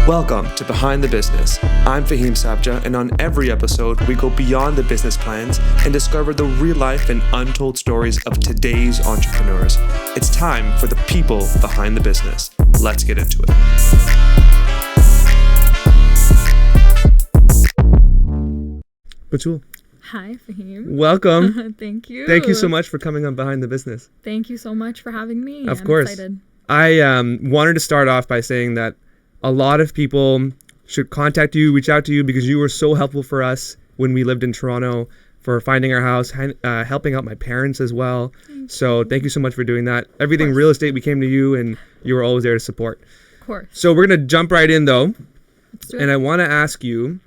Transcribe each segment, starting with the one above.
Welcome to Behind the Business. I'm Fahim Sabja, and on every episode, we go beyond the business plans and discover the real life and untold stories of today's entrepreneurs. It's time for the people behind the business. Let's get into it. Batool. Hi, Fahim. Welcome. Thank you. Thank you so much for coming on Behind the Business. Thank you so much for having me. Of course. Excited. I wanted to start off by saying that a lot of people should contact you, reach out to you, because you were so helpful for us when we lived in Toronto, for finding our house, helping out my parents as well. Thank you so much for doing that. Everything real estate, we came to you, and you were always there to support. Of course. So we're going to jump right in, though. Let's do it. And I want to ask you,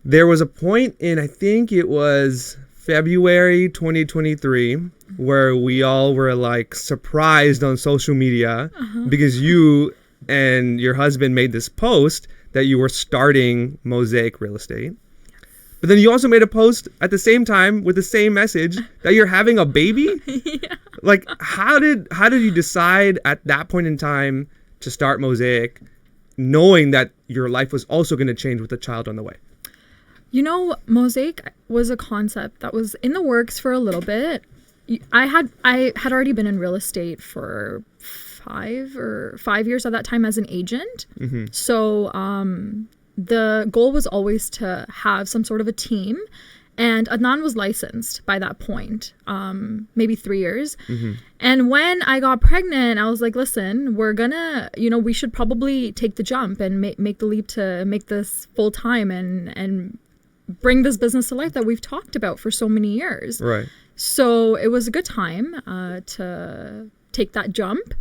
there was a point in, I think it was February 2023, where we all were like surprised on social media because you and your husband made this post that you were starting Mosaic Real Estate. But then you also made a post at the same time with the same message that you're having a baby. Yeah. Like, how did you decide at that point in time to start Mosaic, knowing that your life was also going to change with a child on the way? You know, Mosaic was a concept that was in the works for a little bit. I had already been in real estate for 5 years at that time as an agent. Mm-hmm. So the goal was always to have some sort of a team. And Adnan was licensed by that point, maybe 3 years. Mm-hmm. And when I got pregnant, I was like, listen, we're gonna, we should probably take the jump and make the leap to make this full time and bring this business to life that we've talked about for so many years. Right. So it was a good time to take that jump.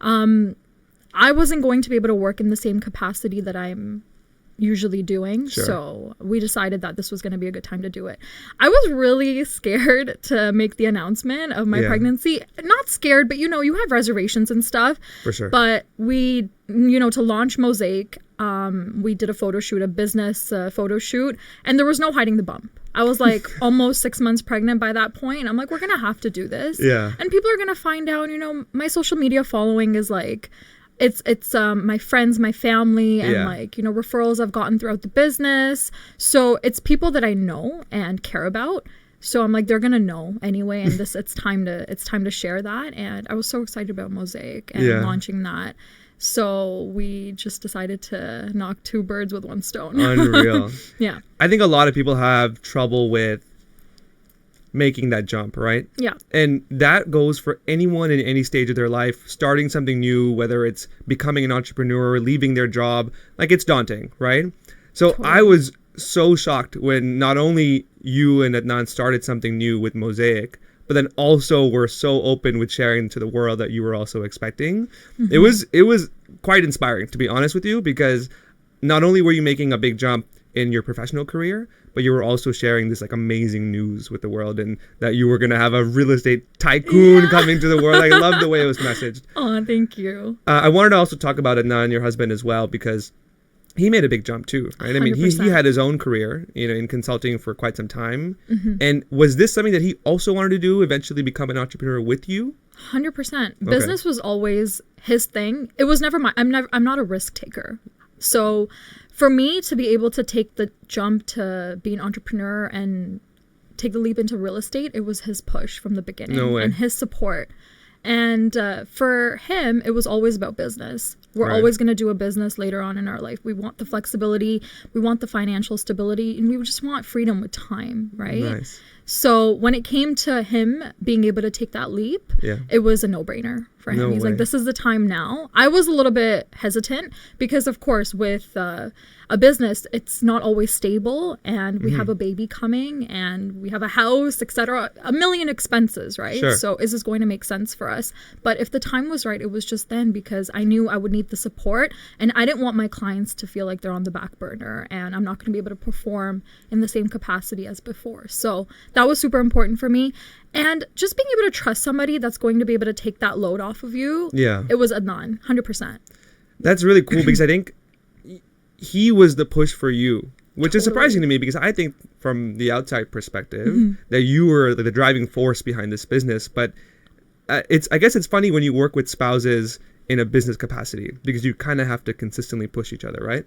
I wasn't going to be able to work in the same capacity that I'm usually doing. Sure. So we decided that this was going to be a good time to do it. I was really scared to make the announcement of my pregnancy. Not scared, but you have reservations and stuff. For sure. But we, to launch Mosaic, we did a business photo shoot, and there was no hiding the bump. I was like almost 6 months pregnant by that point. I'm like, we're going to have to do this. Yeah. And people are going to find out, my social media following is like, it's my friends, my family, and referrals I've gotten throughout the business. So it's people that I know and care about. So I'm like, they're going to know anyway. And it's time to share that. And I was so excited about Mosaic and launching that. So we just decided to knock two birds with one stone. Unreal. Yeah. I think a lot of people have trouble with making that jump, right? Yeah. And that goes for anyone in any stage of their life, starting something new, whether it's becoming an entrepreneur, leaving their job. Like, it's daunting, right? So totally. I was so shocked when not only you and Adnan started something new with Mosaic, but then also were so open with sharing to the world that you were also expecting. Mm-hmm. It was quite inspiring, to be honest with you, because not only were you making a big jump in your professional career, but you were also sharing this like amazing news with the world, and that you were going to have a real estate tycoon coming to the world. I love the way it was messaged. Oh, thank you. I wanted to also talk about Adnan, your husband, as well, because he made a big jump too, right? 100%. I mean, he had his own career, in consulting for quite some time. Mm-hmm. And was this something that he also wanted to do, eventually become an entrepreneur with you? 100%. Okay. Business was always his thing. It was never I'm not a risk taker. So for me to be able to take the jump to be an entrepreneur and take the leap into real estate, it was his push from the beginning. No way. And his support. And for him, it was always about business. We're always going to do a business later on in our life. We want the flexibility. We want the financial stability. And we just want freedom with time, right? Nice. So when it came to him being able to take that leap, it was a no-brainer for him. No He's way. like, this is the time now. I was a little bit hesitant because, of course, with a business, it's not always stable, and we have a baby coming, and we have a house, etc. A million expenses, right? Sure. So is this going to make sense for us? But if the time was right, it was just then, because I knew I would need the support, and I didn't want my clients to feel like they're on the back burner and I'm not going to be able to perform in the same capacity as before. So that was super important for me. And just being able to trust somebody that's going to be able to take that load off of you. Yeah. It was Adnan, 100%. That's really cool, because I think he was the push for you, which is surprising to me, because I think from the outside perspective that you were the driving force behind this business. But I guess it's funny when you work with spouses in a business capacity, because you kind of have to consistently push each other, right?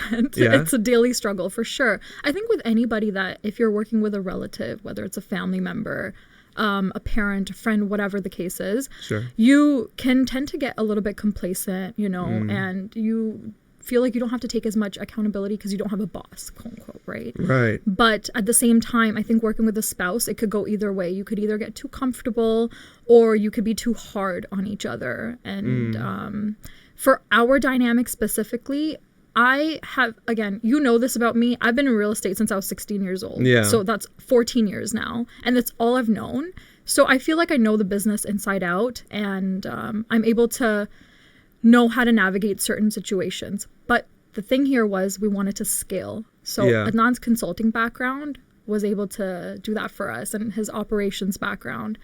100%. Yeah. It's a daily struggle for sure. I think with anybody that if you're working with a relative, whether it's a family member, a parent, a friend, whatever the case is, Sure. you can tend to get a little bit complacent, and you feel like you don't have to take as much accountability because you don't have a boss, quote unquote, right? Right. But at the same time, I think working with a spouse, it could go either way. You could either get too comfortable or you could be too hard on each other. And for our dynamic specifically, I have, again, this about me. I've been in real estate since I was 16 years old. Yeah. So that's 14 years now. And that's all I've known. So I feel like I know the business inside out, and I'm able to know how to navigate certain situations. But the thing here was we wanted to scale. So Adnan's consulting background was able to do that for us, and his operations background.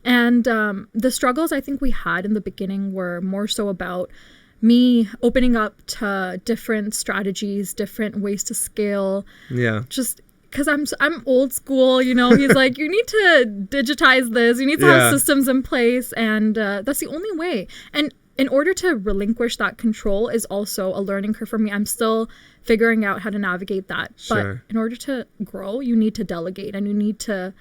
And the struggles I think we had in the beginning were more so about me opening up to different strategies, different ways to scale. Yeah. Just because I'm old school, he's like, you need to digitize this. You need to have systems in place. And that's the only way. And in order to relinquish that control is also a learning curve for me. I'm still figuring out how to navigate that. Sure. But in order to grow, you need to delegate, and you need to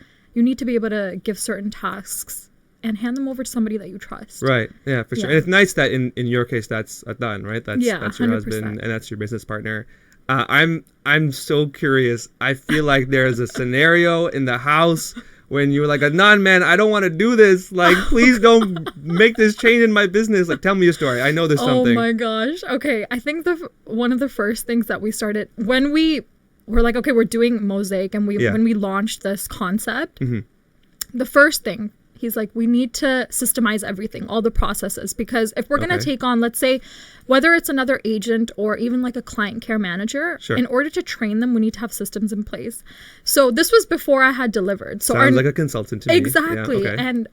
be able to give certain tasks and hand them over to somebody that you trust. Right. Yeah, for sure. And it's nice that in your case, that's Adnan, right? That's your 100%. husband and that's your business partner. I'm so curious. I feel like there's a scenario in the house when you were like, Adnan, man, I don't want to do this. Like, please don't make this change in my business. Like, tell me a story. I know there's something. Oh my gosh. Okay. I think one of the first things that we started when we were like, okay, we're doing Mosaic, and when we launched this concept, the first thing, he's like, we need to systemize everything, all the processes, because if we're going to take on, let's say, whether it's another agent or even like a client care manager, in order to train them, we need to have systems in place. So this was before I had delivered. So sounds like a consultant to me. Exactly. Yeah, okay. And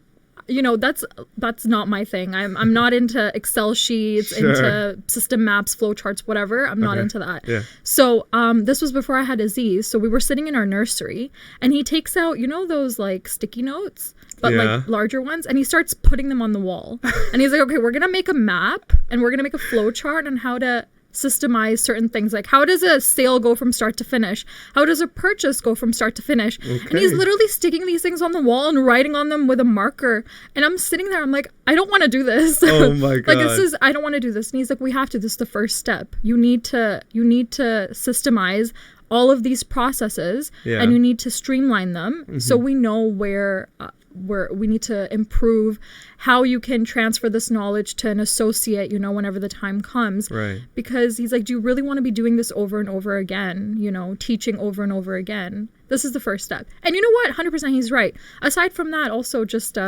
that's not my thing. I'm not into Excel sheets, into system maps, flow charts, whatever. I'm not into that. Yeah. So this was before I had Aziz. So we were sitting in our nursery, and he takes out, those like sticky notes, but like larger ones, and he starts putting them on the wall. And he's like, okay, we're gonna make a map, and we're gonna make a flow chart on how to systemize certain things, like how does a sale go from start to finish, how does a purchase go from start to finish. And he's literally sticking these things on the wall and writing on them with a marker, and I'm sitting there, I'm like, I don't want to do this. Oh my god. Like, I don't want to do this. And he's like, we have to, this is the first step. You need to systemize all of these processes, and you need to streamline them so we know where we need to improve how you can transfer this knowledge to an associate, whenever the time comes. Right. Because he's like, do you really want to be doing this over and over again, teaching over and over again? This is the first step. And you know what? 100% he's right. Aside from that, also just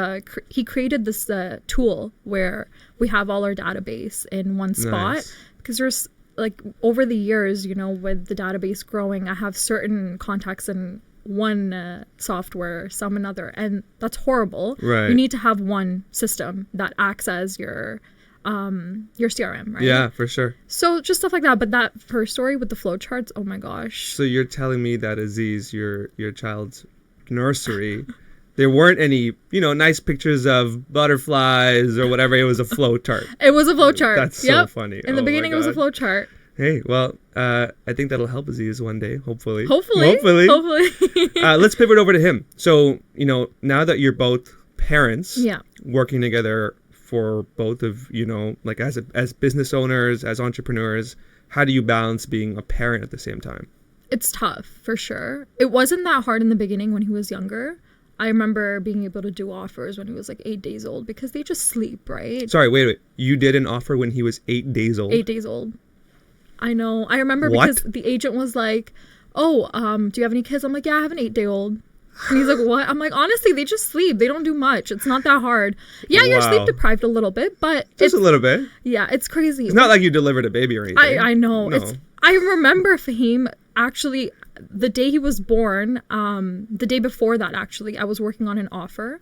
he created this tool where we have all our database in one spot. Nice. Because there's like over the years, with the database growing, I have certain contacts in one software, some another, and that's horrible. Right. You need to have one system that acts as your CRM, right? Yeah, for sure. So just stuff like that. But that first story with the flow charts, oh my gosh. So you're telling me that Aziz, your child's nursery, there weren't any, nice pictures of butterflies or whatever. It was a flow chart. It was a flow chart. That's so funny. In the beginning, it was a flow chart. Hey, well, I think that'll help Aziz one day, hopefully. Hopefully. Let's pivot over to him. So, now that you're both parents, working together for both of, like as business owners, as entrepreneurs, how do you balance being a parent at the same time? It's tough, for sure. It wasn't that hard in the beginning when he was younger. I remember being able to do offers when he was like 8 days old because they just sleep, right? Sorry, wait. You did an offer when he was 8 days old? 8 days old. I know. I remember because the agent was like, oh, do you have any kids? I'm like, yeah, I have an 8-day-old. And he's like, what? I'm like, honestly, they just sleep. They don't do much. It's not that hard. Yeah, you're sleep deprived a little bit, but just a little bit. Yeah, it's crazy. It's not like you delivered a baby or anything. I know. No. I remember Fahim, actually, the day he was born, the day before that, actually, I was working on an offer.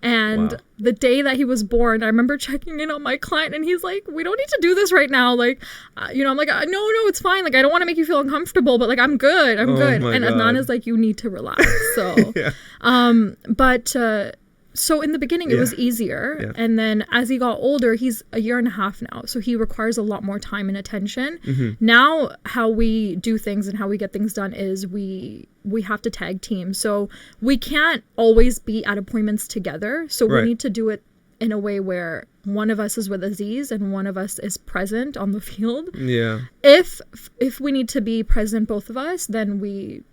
And the day that he was born, I remember checking in on my client, and he's like, we don't need to do this right now. Like, I'm like, no, it's fine. Like, I don't want to make you feel uncomfortable, but like, I'm good. And God. Adnan is like, you need to relax. So, but So in the beginning, it was easier. Yeah. And then as he got older, he's a year and a half now. So he requires a lot more time and attention. Now, how we do things and how we get things done is we have to tag team. So we can't always be at appointments together. So we need to do it in a way where one of us is with Aziz and one of us is present on the field. Yeah. If we need to be present, both of us, then we,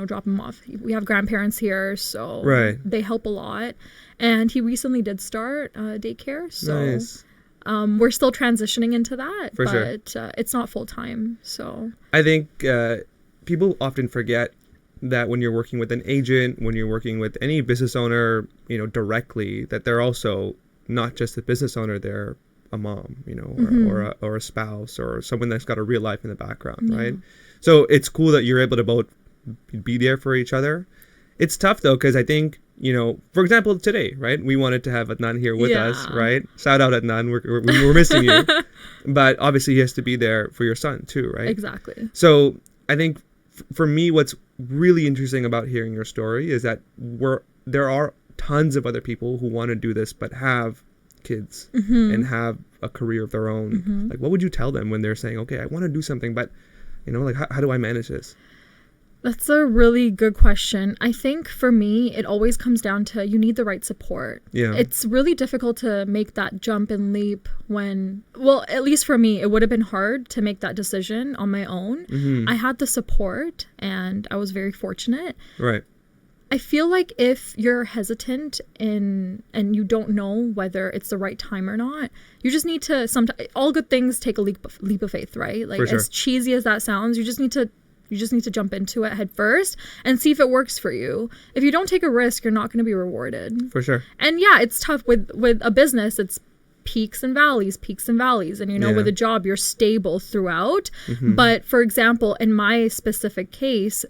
drop him off. We have grandparents here, so they help a lot. And he recently did start daycare, so we're still transitioning into that. For sure. It's not full time. So I think people often forget that when you're working with an agent, when you're working with any business owner, directly, that they're also not just a business owner, they're a mom, or a spouse or someone that's got a real life in the background, right? So it's cool that you're able to both be there for each other. It's tough though, because I think, for example, today, right? We wanted to have Adnan here with us, right? Shout out Adnan, we're missing you. But obviously he has to be there for your son too, right? Exactly. So I think for me, what's really interesting about hearing your story is that there are tons of other people who want to do this but have kids and have a career of their own. Like, what would you tell them when they're saying, okay, I want to do something, but how do I manage this? That's a really good question. I think for me, it always comes down to you need the right support. Yeah. It's really difficult to make that jump and leap well, at least for me, it would have been hard to make that decision on my own. I had the support and I was very fortunate. Right. I feel like if you're hesitant and you don't know whether it's the right time or not, you just need to all good things take a leap of faith, right? Like, as cheesy as that sounds, you just need to jump into it head first and see if it works for you. If you don't take a risk, you're not going to be rewarded. For sure. And yeah, it's tough with a business. It's peaks and valleys. And with a job, you're stable throughout. But for example, in my specific case,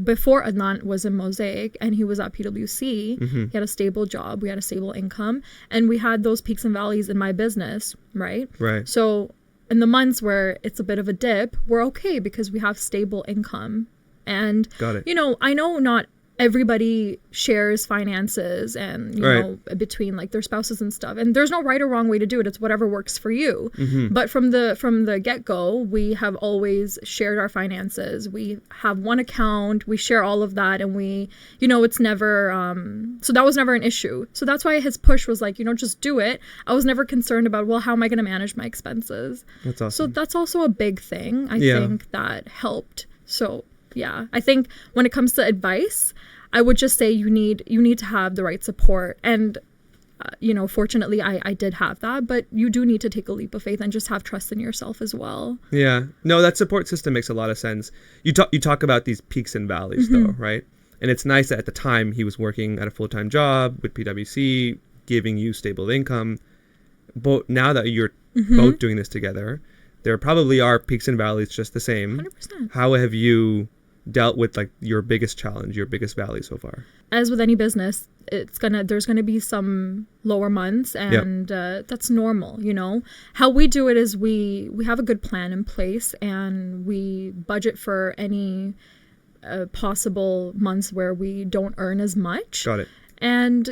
before Adnan was in Mosaic and he was at PwC, he had a stable job, we had a stable income, and we had those peaks and valleys in my business, right? Right. So in the months where it's a bit of a dip, we're okay because we have stable income. And, got it. I know not everybody shares finances and, you know, between like their spouses and stuff. And there's no right or wrong way to do it. It's whatever works for you. But from the get-go, we have always shared our finances. We have one account, we share all of that, and we, it's never, so that was never an issue. So that's why his push was like, just do it. I was never concerned about, well, how am I going to manage my expenses? That's awesome. So that's also a big thing, I think, that helped. So yeah, I think when it comes to advice, I would just say you need to have the right support. And, fortunately, I did have that. But you do need to take a leap of faith and just have trust in yourself as well. Yeah. No, that support system makes a lot of sense. You talk about these peaks and valleys, though, right? And it's nice that at the time he was working at a full-time job with PwC, giving you stable income. But now that you're both doing this together, there probably are peaks and valleys just the same. 100%. How have you dealt with like your biggest challenge, your biggest valley so far? As with any business, there's gonna be some lower months, and that's normal. How we do it is we have a good plan in place, and we budget for any possible months where we don't earn as much. Got it. And,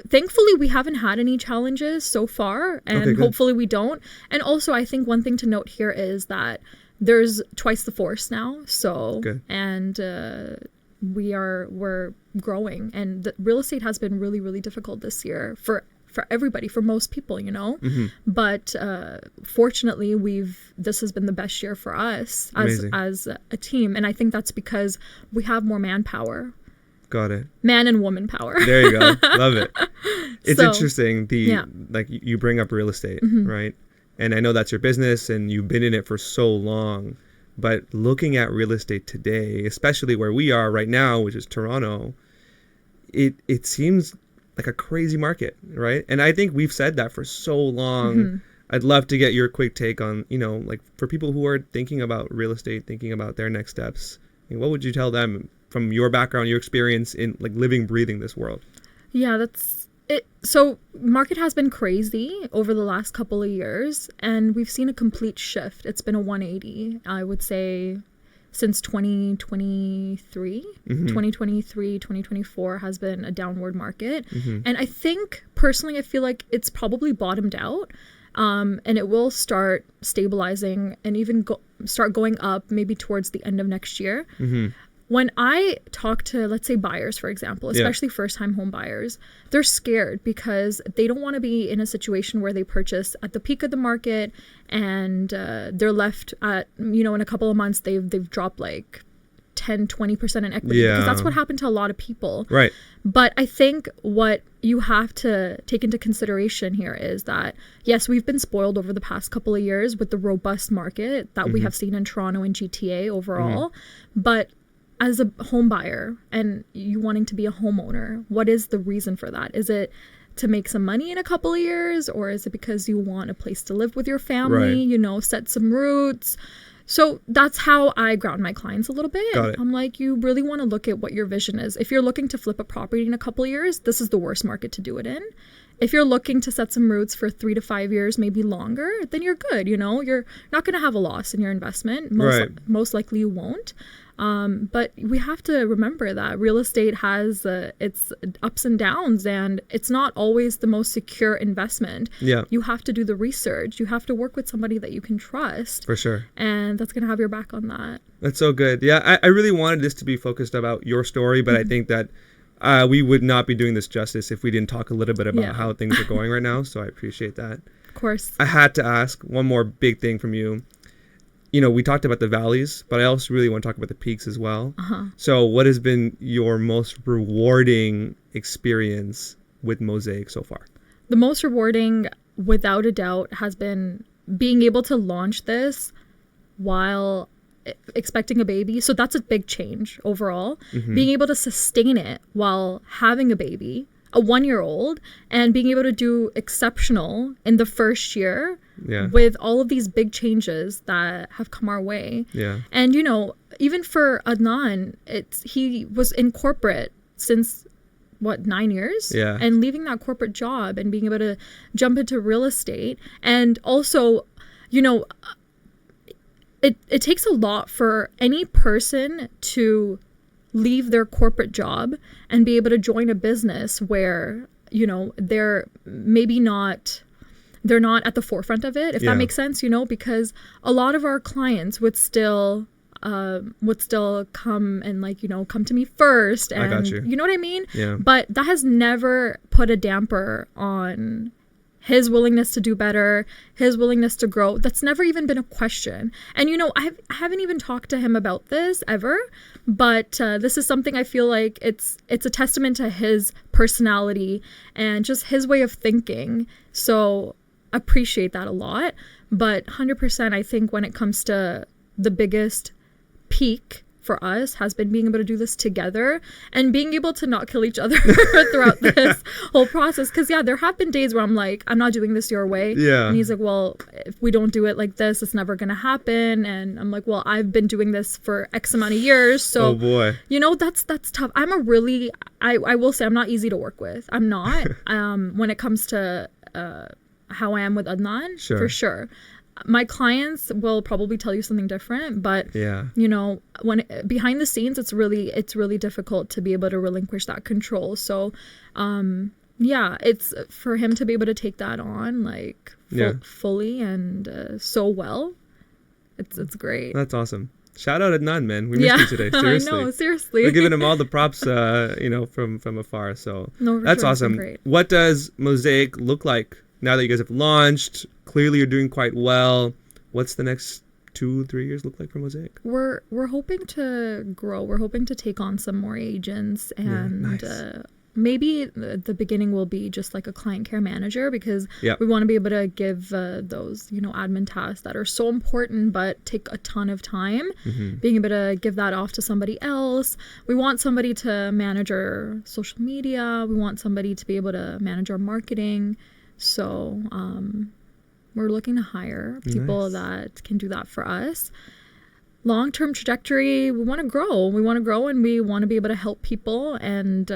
thankfully, we haven't had any challenges so far, and hopefully we don't. And also, I think one thing to note here is that there's twice the force now. So, and we're growing. And the real estate has been really, really difficult this year for everybody, for most people, But fortunately, this has been the best year for us as a team. And I think that's because we have more manpower. Got it. Man and woman power. There you go. Love it. It's interesting. Like you bring up real estate, right? And I know that's your business and you've been in it for so long, but looking at real estate today, especially where we are right now, which is Toronto, it seems like a crazy market, right? And I think we've said that for so long. I'd love to get your quick take on, like for people who are thinking about real estate, thinking about their next steps, what would you tell them from your background, your experience in like living, breathing this world? Yeah, that's it. So market has been crazy over the last couple of years, and we've seen a complete shift. It's been a 180. I would say since 2023. 2023, 2024 has been a downward market. And I think, personally, I feel like it's probably bottomed out. And it will start stabilizing and even start going up maybe towards the end of next year. When I talk to, let's say, buyers, for example, especially first-time home buyers, they're scared because they don't want to be in a situation where they purchase at the peak of the market and they're left at, in a couple of months, they've dropped like 10, 20% in equity. Because that's what happened to a lot of people. Right. But I think what you have to take into consideration here is that, yes, we've been spoiled over the past couple of years with the robust market that we have seen in Toronto and GTA overall. But as a home buyer and you wanting to be a homeowner, what is the reason for that? Is it to make some money in a couple of years, or is it because you want a place to live with your family, set some roots? So that's how I ground my clients a little bit. I'm like, you really want to look at what your vision is. If you're looking to flip a property in a couple of years, this is the worst market to do it in. If you're looking to set some roots for 3 to 5 years, maybe longer, then you're good. You're not going to have a loss in your investment. Most likely you won't. But we have to remember that real estate has its ups and downs, and it's not always the most secure investment. You have to do the research. You have to work with somebody that you can trust. For sure. And that's going to have your back on that. That's so good. Yeah, I really wanted this to be focused about your story, but I think that we would not be doing this justice if we didn't talk a little bit about how things are going right now. So I appreciate that. Of course. I had to ask one more big thing from you. We talked about the valleys, but I also really want to talk about the peaks as well. So what has been your most rewarding experience with Mosaic so far? The most rewarding, without a doubt, has been being able to launch this while expecting a baby. So that's a big change overall. Being able to sustain it while having a baby, a 1-year-old, and being able to do exceptional in the first year with all of these big changes that have come our way. And even for Adnan, he was in corporate since 9 years, and leaving that corporate job and being able to jump into real estate. And also, it takes a lot for any person to leave their corporate job and be able to join a business where they're not at the forefront of it, if that makes sense, because a lot of our clients would still come and come to me first, and I got you. You know what I mean? But that has never put a damper on his willingness to do better, his willingness to grow. That's never even been a question. And I haven't even talked to him about this ever, but this is something I feel like it's a testament to his personality and just his way of thinking. So appreciate that a lot. But 100%, I think when it comes to the biggest peak for us has been being able to do this together and being able to not kill each other throughout this whole process. Because there have been days where I'm like, I'm not doing this your way. And he's like, well, if we don't do it like this, it's never gonna happen. And I'm like, well, I've been doing this for X amount of years, so oh boy, that's tough. I will say I'm not easy to work with. I'm not when it comes to how I am with Adnan, for sure. My clients will probably tell you something different, but when behind the scenes, it's really difficult to be able to relinquish that control. So, it's for him to be able to take that on fully and so well. It's great. That's awesome. Shout out Adnan, man. We missed you today. Seriously. I know, seriously. We're giving him all the props, from afar. So that's awesome. Great. What does Mosaic look like now that you guys have launched? Clearly you're doing quite well. What's the next 2-3 years look like for Mosaic? We're hoping to grow. We're hoping to take on some more agents, and maybe the beginning will be just like a client care manager, because we want to be able to give those admin tasks that are so important but take a ton of time. Being able to give that off to somebody else. We want somebody to manage our social media. We want somebody to be able to manage our marketing. So we're looking to hire people that can do that for us. Long-term trajectory, we want to grow. We want to grow, and we want to be able to help people and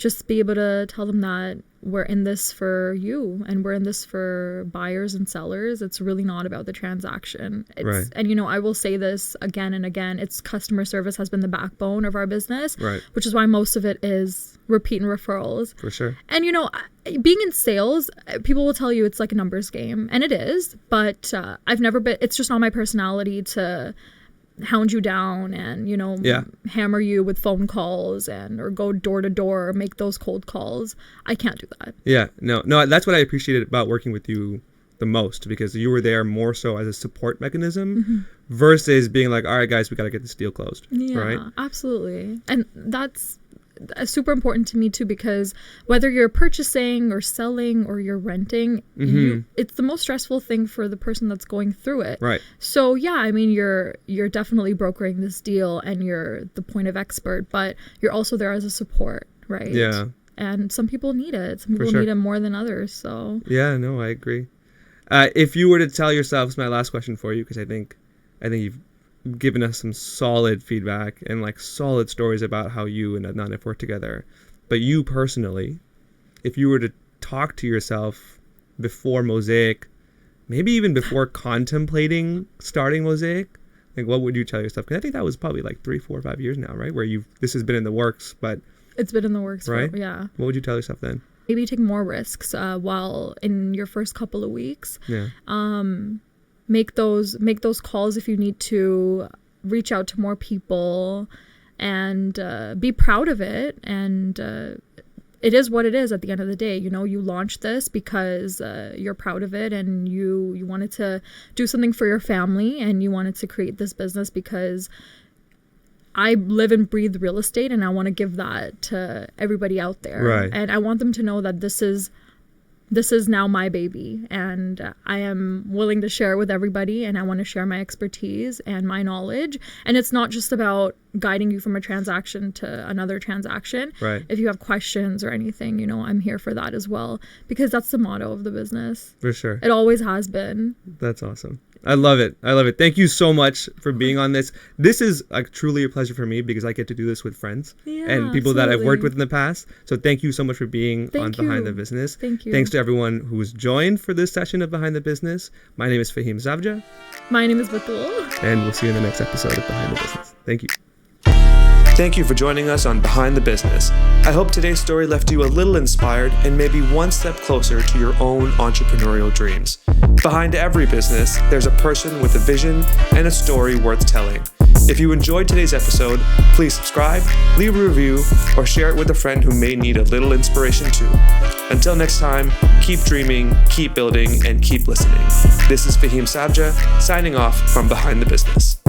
just be able to tell them that we're in this for you and we're in this for buyers and sellers. It's really not about the transaction. Right. And, you know, I will say this again and again, it's customer service has been the backbone of our business, Right. which is why most of it is repeat and referrals. For sure. And, you know, being in sales, people will tell you it's like a numbers game, and it is, but I've never been, it's just not my personality to hound you down and, you know, hammer you with phone calls or go door to door or make those cold calls. I can't do that. Yeah, no, that's what I appreciated about working with you the most, because you were there more so as a support mechanism versus being like, all right, guys, we got to get this deal closed. Yeah, right? Absolutely. And that's super important to me too, because whether you're purchasing or selling or you're renting, it's the most stressful thing for the person that's going through it. Right. So yeah, I mean, you're definitely brokering this deal and you're the point of expert, but you're also there as a support, right? Yeah. And some people need it. Some people need it more than others. So yeah, no, I agree. If you were to tell yourself, this is my last question for you, because I think you've given us some solid feedback and like solid stories about how you and Adnan have worked together. But you personally, if you were to talk to yourself before Mosaic, maybe even before contemplating starting Mosaic, like what would you tell yourself? Because I think that was probably like 3, 4, 5 years now, right? Where this has been in the works, but it's been in the works, right? Yeah. What would you tell yourself then? Maybe take more risks while in your first couple of weeks. Yeah. Make those calls if you need to, reach out to more people, and be proud of it. And it is what it is at the end of the day. You know, you launched this because you're proud of it, and you wanted to do something for your family, and you wanted to create this business because I live and breathe real estate, and I want to give that to everybody out there. Right. And I want them to know that this is now my baby, and I am willing to share it with everybody, and I want to share my expertise and my knowledge. And it's not just about guiding you from a transaction to another transaction. Right. If you have questions or anything, you know, I'm here for that as well, because that's the motto of the business. For sure. It always has been. That's awesome. I love it. Thank you so much for being on this. This is like truly a pleasure for me because I get to do this with friends and people that I've worked with in the past. So thank you so much for being on Behind the Business. Thank you. Thanks to everyone who's joined for this session of Behind the Business. My name is Fahim Zavja. My name is Batool. And we'll see you in the next episode of Behind the Business. Thank you. Thank you for joining us on Behind the Business. I hope today's story left you a little inspired and maybe one step closer to your own entrepreneurial dreams. Behind every business, there's a person with a vision and a story worth telling. If you enjoyed today's episode, please subscribe, leave a review, or share it with a friend who may need a little inspiration too. Until next time, keep dreaming, keep building, and keep listening. This is Fahim Savja, signing off from Behind the Business.